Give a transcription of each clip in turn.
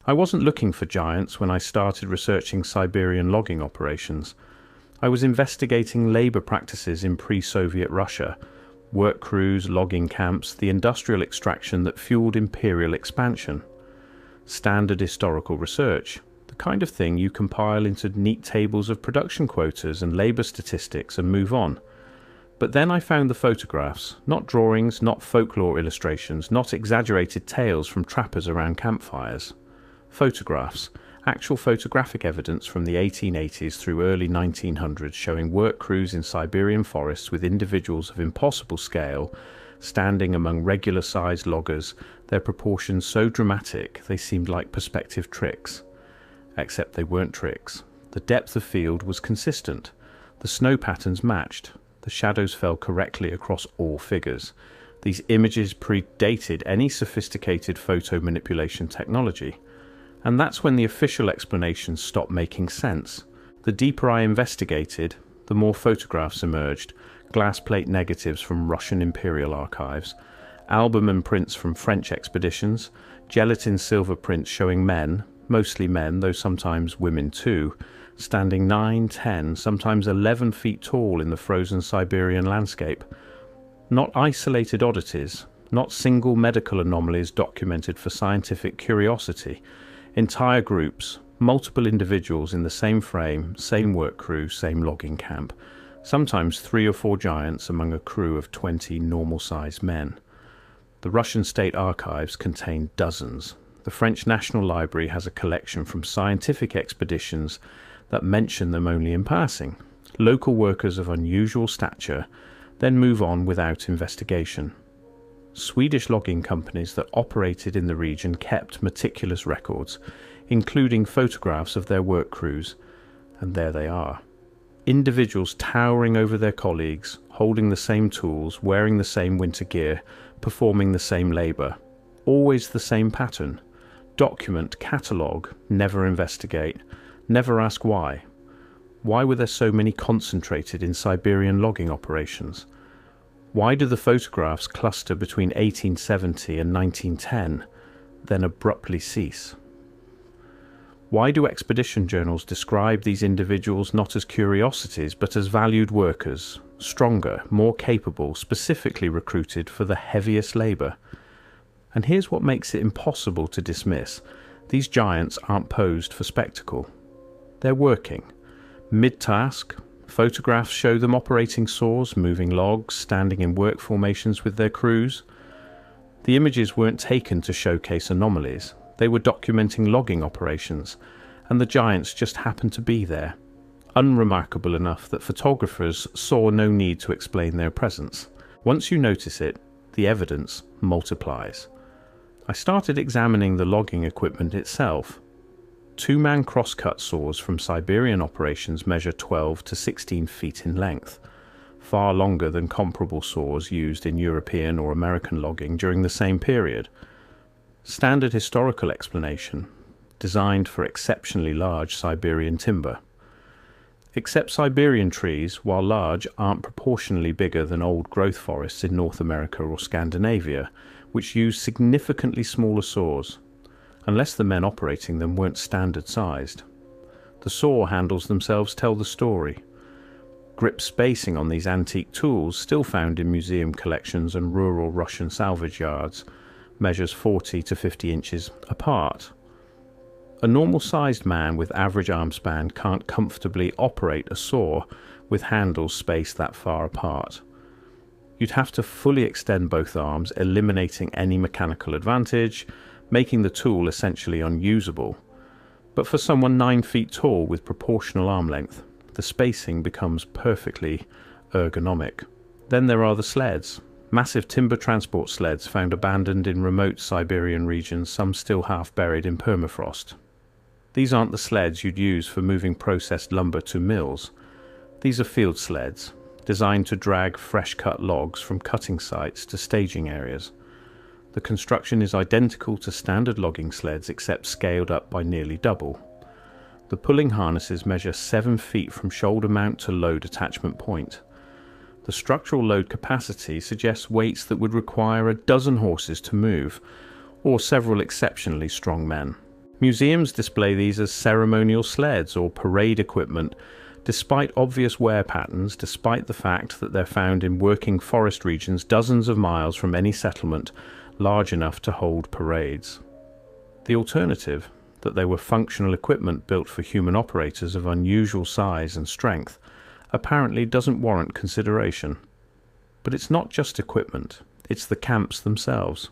I wasn't looking for giants when I started researching Siberian logging operations. I was investigating labour practices in pre-Soviet Russia, work crews, logging camps, the industrial extraction that fueled imperial expansion. Standard historical research, the kind of thing you compile into neat tables of production quotas and labour statistics and move on. But then I found the photographs, not drawings, not folklore illustrations, not exaggerated tales from trappers around campfires. Photographs, actual photographic evidence from the 1880s through early 1900s showing work crews in Siberian forests with individuals of impossible scale, standing among regular-sized loggers, their proportions so dramatic they seemed like perspective tricks. Except they weren't tricks. The depth of field was consistent. The snow patterns matched. The shadows fell correctly across all figures. These images predated any sophisticated photo manipulation technology. And that's when the official explanations stopped making sense. The deeper I investigated, the more photographs emerged, glass plate negatives from Russian imperial archives, album and prints from French expeditions, gelatin silver prints showing men, mostly men, though sometimes women too, standing 9, 10, sometimes 11 feet tall in the frozen Siberian landscape. Not isolated oddities, not single medical anomalies documented for scientific curiosity. Entire groups, multiple individuals in the same frame, same work crew, same logging camp. Sometimes 3 or 4 giants among a crew of 20 normal-sized men. The Russian state archives contain dozens. The French National Library has a collection from scientific expeditions that mention them only in passing. Local workers of unusual stature then move on without investigation. Swedish logging companies that operated in the region kept meticulous records, including photographs of their work crews, and there they are. Individuals towering over their colleagues, holding the same tools, wearing the same winter gear, performing the same labour. Always the same pattern. Document, catalogue, never investigate, never ask why. Why were there so many concentrated in Siberian logging operations? Why do the photographs cluster between 1870 and 1910, then abruptly cease? Why do expedition journals describe these individuals not as curiosities but as valued workers, stronger, more capable, specifically recruited for the heaviest labour? And here's what makes it impossible to dismiss. These giants aren't posed for spectacle. They're working. Mid-task, photographs show them operating saws, moving logs, standing in work formations with their crews. The images weren't taken to showcase anomalies. They were documenting logging operations, and the giants just happened to be there. Unremarkable enough that photographers saw no need to explain their presence. Once you notice it, the evidence multiplies. I started examining the logging equipment itself. 2-man crosscut saws from Siberian operations measure 12 to 16 feet in length, far longer than comparable saws used in European or American logging during the same period. Standard historical explanation, designed for exceptionally large Siberian timber. Except Siberian trees, while large, aren't proportionally bigger than old-growth forests in North America or Scandinavia, which use significantly smaller saws, unless the men operating them weren't standard-sized. The saw handles themselves tell the story. Grip spacing on these antique tools, still found in museum collections and rural Russian salvage yards, measures 40 to 50 inches apart. A normal-sized man with average arm span can't comfortably operate a saw with handles spaced that far apart. You'd have to fully extend both arms, eliminating any mechanical advantage, making the tool essentially unusable. But for someone 9 feet tall with proportional arm length, the spacing becomes perfectly ergonomic. Then there are the sleds. Massive timber transport sleds found abandoned in remote Siberian regions, some still half buried in permafrost. These aren't the sleds you'd use for moving processed lumber to mills. These are field sleds, designed to drag fresh-cut logs from cutting sites to staging areas. The construction is identical to standard logging sleds except scaled up by nearly double. The pulling harnesses measure 7 feet from shoulder mount to load attachment point. The structural load capacity suggests weights that would require a dozen horses to move, or several exceptionally strong men. Museums display these as ceremonial sleds or parade equipment, despite obvious wear patterns, despite the fact that they're found in working forest regions dozens of miles from any settlement large enough to hold parades. The alternative, that they were functional equipment built for human operators of unusual size and strength, apparently doesn't warrant consideration. But it's not just equipment, it's the camps themselves.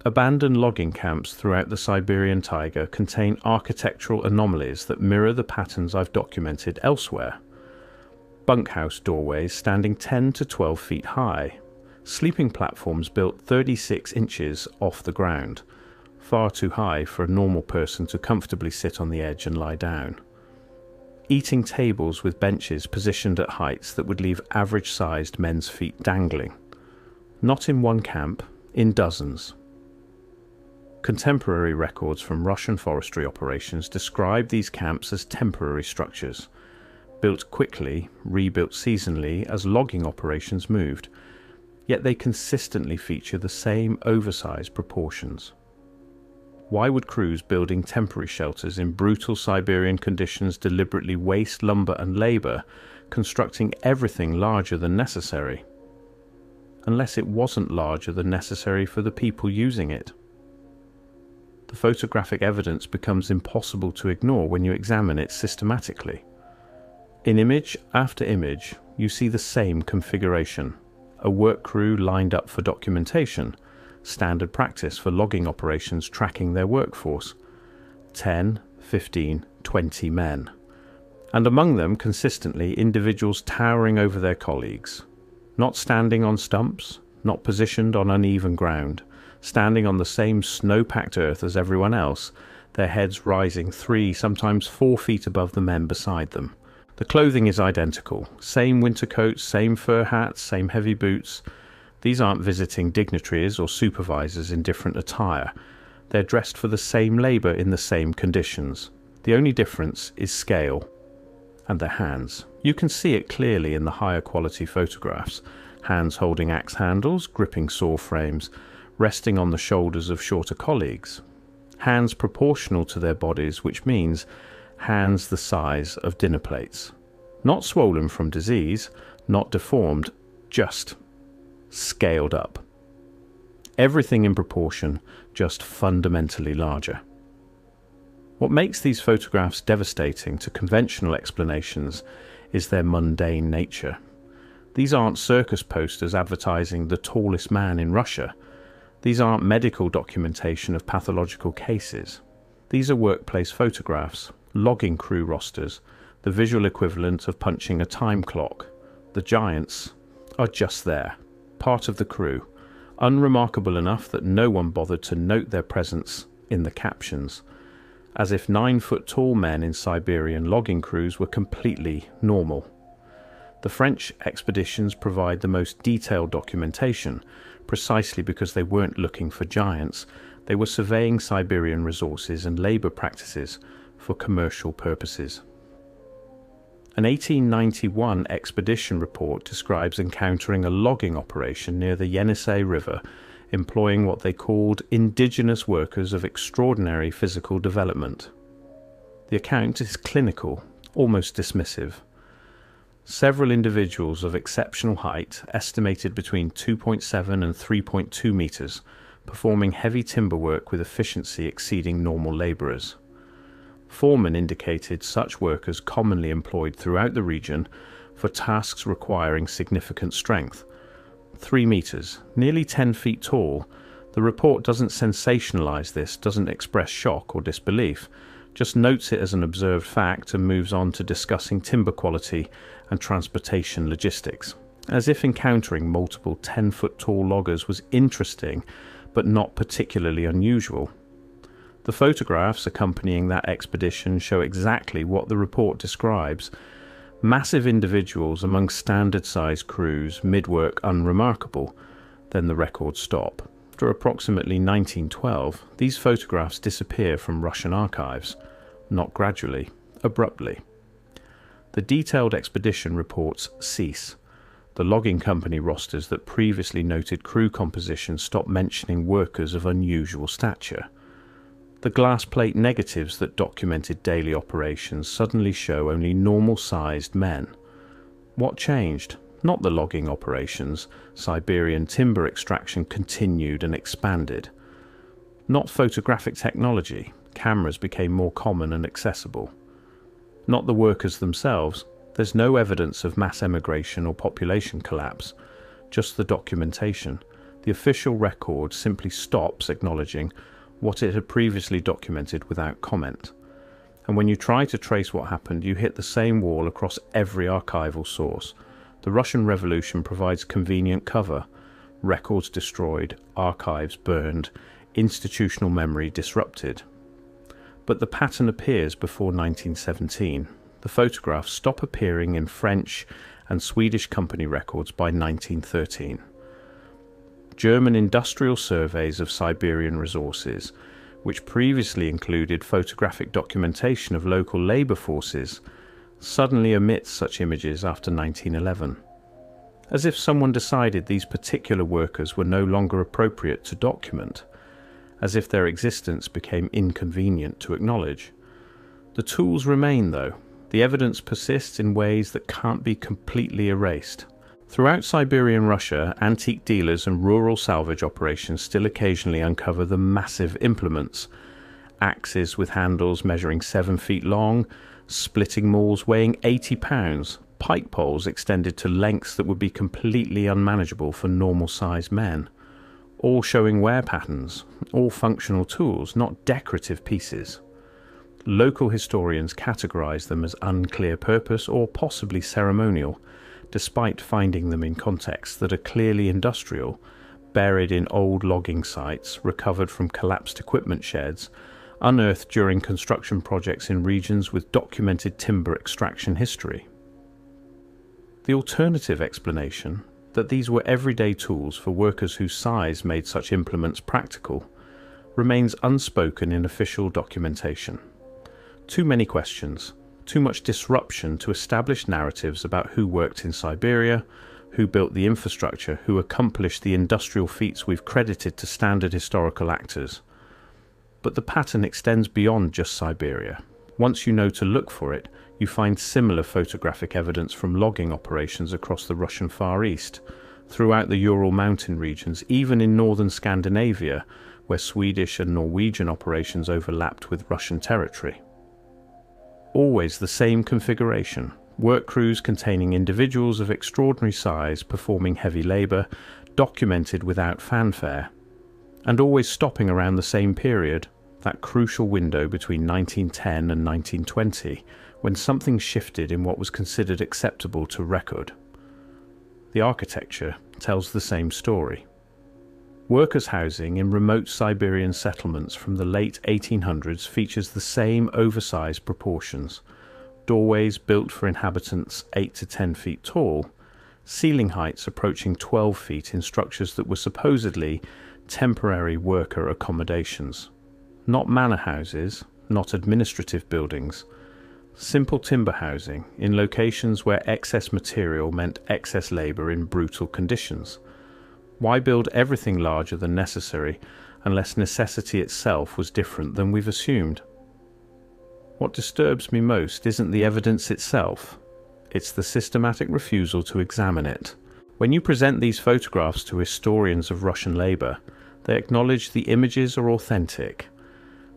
Abandoned logging camps throughout the Siberian taiga contain architectural anomalies that mirror the patterns I've documented elsewhere. Bunkhouse doorways standing 10 to 12 feet high, sleeping platforms built 36 inches off the ground, far too high for a normal person to comfortably sit on the edge and lie down. Eating tables with benches positioned at heights that would leave average-sized men's feet dangling. Not in one camp, in dozens. Contemporary records from Russian forestry operations describe these camps as temporary structures, built quickly, rebuilt seasonally as logging operations moved, yet they consistently feature the same oversized proportions. Why would crews building temporary shelters in brutal Siberian conditions deliberately waste lumber and labor, constructing everything larger than necessary? Unless it wasn't larger than necessary for the people using it. The photographic evidence becomes impossible to ignore when you examine it systematically. In image after image, you see the same configuration. A work crew lined up for documentation, standard practice for logging operations tracking their workforce. 10, 15, 20 men. And among them, consistently, individuals towering over their colleagues. Not standing on stumps, not positioned on uneven ground, standing on the same snow-packed earth as everyone else, their heads rising 3, sometimes 4 feet above the men beside them. The clothing is identical. Same winter coats, same fur hats, same heavy boots. These aren't visiting dignitaries or supervisors in different attire. They're dressed for the same labour in the same conditions. The only difference is scale. And their hands. You can see it clearly in the higher quality photographs. Hands holding axe handles, gripping saw frames, resting on the shoulders of shorter colleagues. Hands proportional to their bodies, which means hands the size of dinner plates. Not swollen from disease, not deformed, just scaled up. Everything in proportion, just fundamentally larger. What makes these photographs devastating to conventional explanations is their mundane nature. These aren't circus posters advertising the tallest man in Russia. These aren't medical documentation of pathological cases. These are workplace photographs, logging crew rosters, the visual equivalent of punching a time clock. The giants are just there, part of the crew, unremarkable enough that no one bothered to note their presence in the captions, as if 9-foot-tall men in Siberian logging crews were completely normal. The French expeditions provide the most detailed documentation, precisely because they weren't looking for giants. They were surveying Siberian resources and labour practices for commercial purposes. An 1891 expedition report describes encountering a logging operation near the Yenisei River, employing what they called indigenous workers of extraordinary physical development. The account is clinical, almost dismissive. Several individuals of exceptional height, estimated between 2.7 and 3.2 metres, performing heavy timber work with efficiency exceeding normal labourers. Foremen indicated such workers commonly employed throughout the region for tasks requiring significant strength. 3 metres, nearly 10 feet tall. The report doesn't sensationalise this, doesn't express shock or disbelief, just notes it as an observed fact and moves on to discussing timber quality and transportation logistics, as if encountering multiple 10-foot-tall loggers was interesting but not particularly unusual. The photographs accompanying that expedition show exactly what the report describes. Massive individuals among standard-sized crews, mid-work unremarkable. Then the records stop. After approximately 1912, these photographs disappear from Russian archives, not gradually, abruptly. The detailed expedition reports cease. The logging company rosters that previously noted crew composition stop mentioning workers of unusual stature. The glass plate negatives that documented daily operations suddenly show only normal-sized men. What changed? Not the logging operations. Siberian timber extraction continued and expanded. Not photographic technology. Cameras became more common and accessible. Not the workers themselves. There's no evidence of mass emigration or population collapse, just the documentation. The official record simply stops acknowledging what it had previously documented without comment. And when you try to trace what happened, you hit the same wall across every archival source. The Russian Revolution provides convenient cover. Records destroyed, archives burned, institutional memory disrupted. But the pattern appears before 1917. The photographs stop appearing in French and Swedish company records by 1913. German industrial surveys of Siberian resources, which previously included photographic documentation of local labour forces, suddenly omits such images after 1911, as if someone decided these particular workers were no longer appropriate to document, as if their existence became inconvenient to acknowledge. The tools remain, though. The evidence persists in ways that can't be completely erased. Throughout Siberian Russia, antique dealers and rural salvage operations still occasionally uncover the massive implements. Axes with handles measuring 7 feet long, splitting mauls weighing 80 pounds, pike poles extended to lengths that would be completely unmanageable for normal-sized men. All showing wear patterns, all functional tools, not decorative pieces. Local historians categorize them as unclear purpose or possibly ceremonial, despite finding them in contexts that are clearly industrial, buried in old logging sites, recovered from collapsed equipment sheds, unearthed during construction projects in regions with documented timber extraction history. The alternative explanation, that these were everyday tools for workers whose size made such implements practical, remains unspoken in official documentation. Too many questions, too much disruption to establish narratives about who worked in Siberia, who built the infrastructure, who accomplished the industrial feats we've credited to standard historical actors. But the pattern extends beyond just Siberia. Once you know to look for it, you find similar photographic evidence from logging operations across the Russian Far East, throughout the Ural mountain regions, even in northern Scandinavia, where Swedish and Norwegian operations overlapped with Russian territory. Always the same configuration, work crews containing individuals of extraordinary size performing heavy labour, documented without fanfare, and always stopping around the same period, that crucial window between 1910 and 1920, when something shifted in what was considered acceptable to record. The architecture tells the same story. Workers' housing in remote Siberian settlements from the late 1800s features the same oversized proportions. Doorways built for inhabitants 8 to 10 feet tall, ceiling heights approaching 12 feet in structures that were supposedly temporary worker accommodations. Not manor houses, not administrative buildings. Simple timber housing in locations where excess material meant excess labour in brutal conditions. Why build everything larger than necessary unless necessity itself was different than we've assumed? What disturbs me most isn't the evidence itself, it's the systematic refusal to examine it. When you present these photographs to historians of Russian labour, they acknowledge the images are authentic,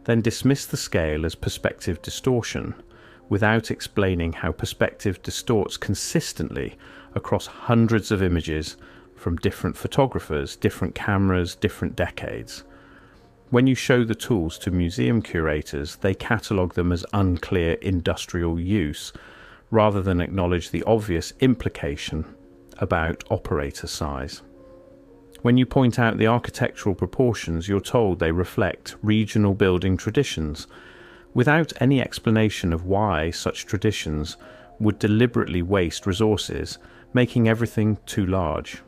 then dismiss the scale as perspective distortion, without explaining how perspective distorts consistently across hundreds of images from different photographers, different cameras, different decades. When you show the tools to museum curators, they catalogue them as unclear industrial use, rather than acknowledge the obvious implication about operator size. When you point out the architectural proportions, you're told they reflect regional building traditions, without any explanation of why such traditions would deliberately waste resources, making everything too large.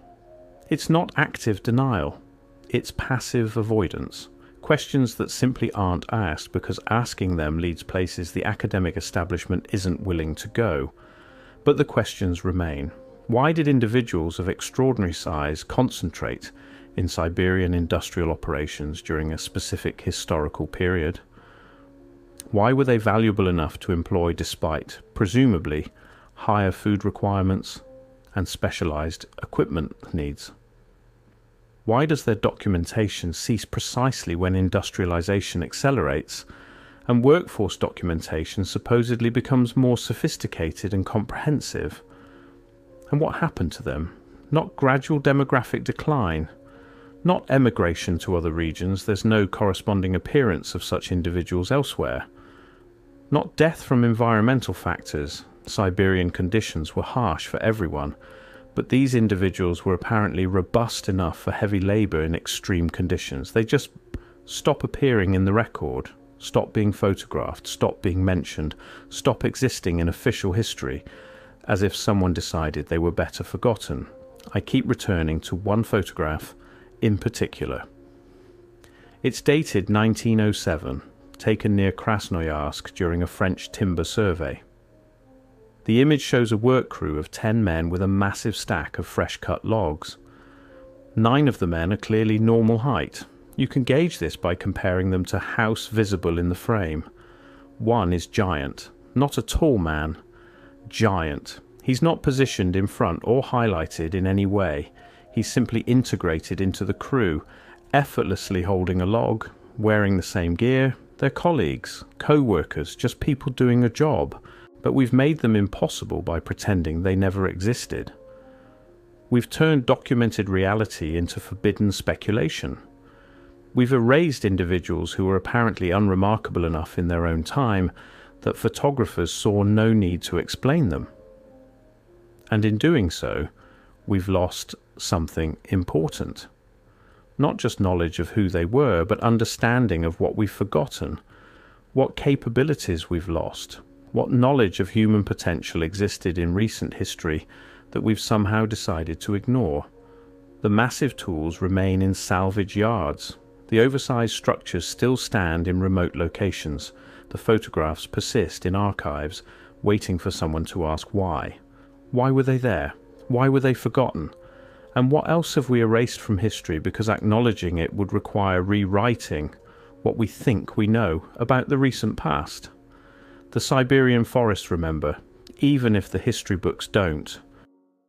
It's not active denial, it's passive avoidance. Questions that simply aren't asked because asking them leads places the academic establishment isn't willing to go. But the questions remain. Why did individuals of extraordinary size concentrate in Siberian industrial operations during a specific historical period? Why were they valuable enough to employ despite, presumably, higher food requirements and specialized equipment needs? Why does their documentation cease precisely when industrialization accelerates and workforce documentation supposedly becomes more sophisticated and comprehensive? And what happened to them? Not gradual demographic decline, not emigration to other regions, there's no corresponding appearance of such individuals elsewhere. Not death from environmental factors, Siberian conditions were harsh for everyone, but these individuals were apparently robust enough for heavy labour in extreme conditions. They just stop appearing in the record, stop being photographed, stop being mentioned, stop existing in official history, as if someone decided they were better forgotten. I keep returning to one photograph in particular. It's dated 1907, taken near Krasnoyarsk during a French timber survey. The image shows a work crew of 10 men with a massive stack of fresh-cut logs. 9 of the men are clearly normal height. You can gauge this by comparing them to house visible in the frame. One is giant, not a tall man. Giant. He's not positioned in front or highlighted in any way. He's simply integrated into the crew, effortlessly holding a log, wearing the same gear. They're colleagues, co-workers, just people doing a job. But we've made them impossible by pretending they never existed. We've turned documented reality into forbidden speculation. We've erased individuals who were apparently unremarkable enough in their own time that photographers saw no need to explain them. And in doing so, we've lost something important. Not just knowledge of who they were, but understanding of what we've forgotten, what capabilities we've lost, what knowledge of human potential existed in recent history that we've somehow decided to ignore. The massive tools remain in salvage yards. The oversized structures still stand in remote locations. The photographs persist in archives, waiting for someone to ask why. Why were they there? Why were they forgotten? And what else have we erased from history because acknowledging it would require rewriting what we think we know about the recent past? The Siberian forests, remember, even if the history books don't,